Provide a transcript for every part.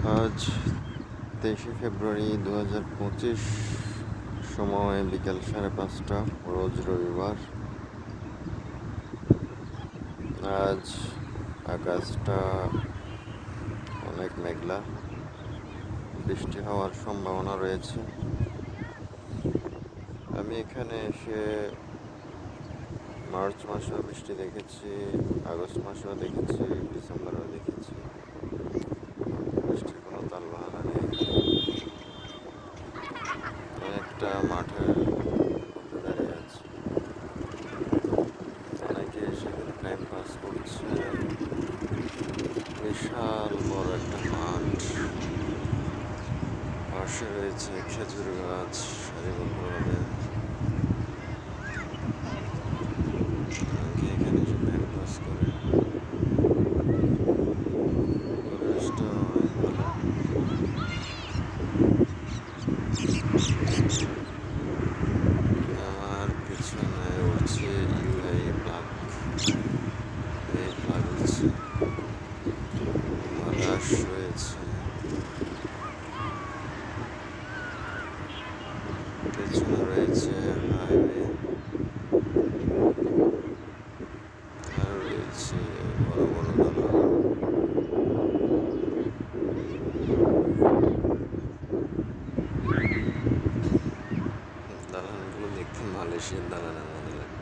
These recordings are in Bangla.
আজ 23শে ফেব্রুয়ারি 2025, সময় বিকাল 5:30, রোজ রবিবার। আজ আকাশটা অনেক মেঘলা, বৃষ্টি হওয়ার সম্ভাবনা রয়েছে। আমি এখানে এসে মার্চ মাসেও বৃষ্টি দেখেছি, আগস্ট মাসেও দেখেছি, ডিসেম্বরেও দেখেছি। বৃষ্টির কোনো তালবাহানা নেই। আমি একটা মাঠের মধ্যে দাঁড়িয়ে আছি, অনেকে সেখানে টাইম পাস করছে। বিশাল বড় একটা মাঠ, পাশে রয়েছে খেজুর গাছ সারিবদ্ধভাবে। অনেকে এখানে এসে টাইম পাস করে। পরিবেশটা অনেক ভালো। আমার পিছনে উঠছে ইউআই প্লাগ, এই প্লাগ উঠছে। বাতাস রয়েছে, পেছনে রয়েছে হাইওয়ে, আর রয়েছে বড় বড় দালান। দালানগুলো দেখতে মালয়েশিয়ার দালানের মতো লাগে।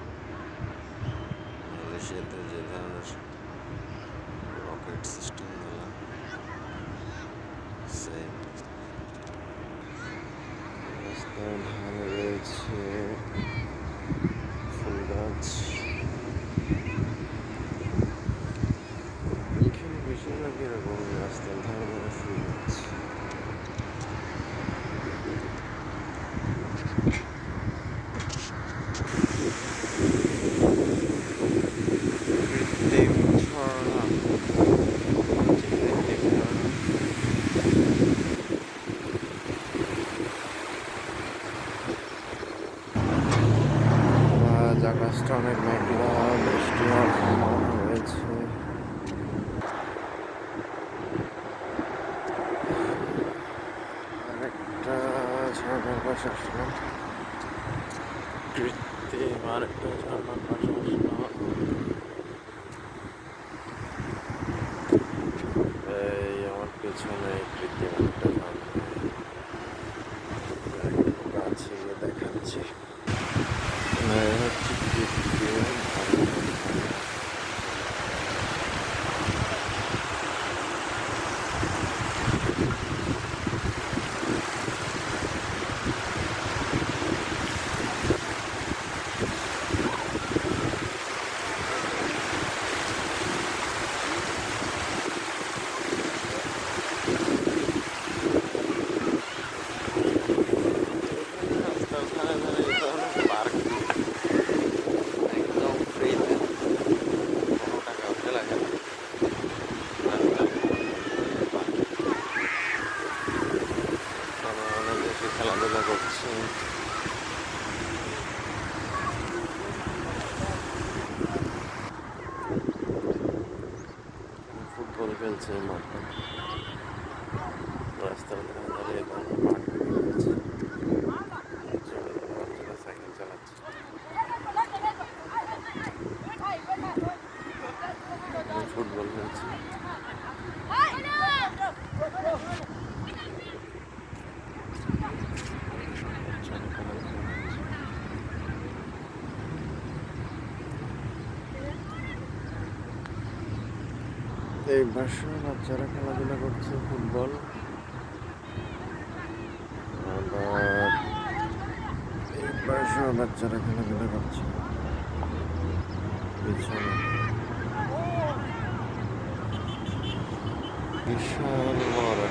মালয়েশিয়াতে যে ধরনের রকেট সিস্টেম দালান, সেম। রাস্তার ধারে রয়েছে ফুল গাছ। এখানে বেশিরভাগ এরকম রাস্তার ধারে ধারে ফুল গাছ। কৃত্রিম ঝর্ণা, কৃত্রিম ঝর্ণা। আজ আকাশটা অনেক মেঘলা, বৃষ্টি হওয়ার সম্ভাবনা রয়েছে। আরেকটা ঝর্ণার পাশে আসলাম, কৃত্রিম আরেকটা ঝর্ণার পাশে আসলাম। এই আমার পেছনে কৃত্রিম একটা ঝর্ণা, কাছে গিয়ে দেখাচ্ছি। হচ্ছে কৃত্রিম আরেকটা ঝর্ণা। রাস্তার ধারে ধারে এই ধরনের পার্ক একদম ফ্রিতে, কোনো টাকা ওঠে লাগে না। রাস্তার পার্ক, অনেক এসে খেলাধুলা করছে। ফুটবল খেলছে মাঠে, রাস্তার ধারে ধারে এই ধরনের পার্ক রয়েছে। বাচ্চারা সাইকেল চালাচ্ছে, ফুটবল খেলছে। এই পাশে বাচ্চারা খেলাধুলা করছে ফুটবল। আবার এই পাশে বাচ্চারা খেলাধুলা করছে। পিছনে বিশাল বড়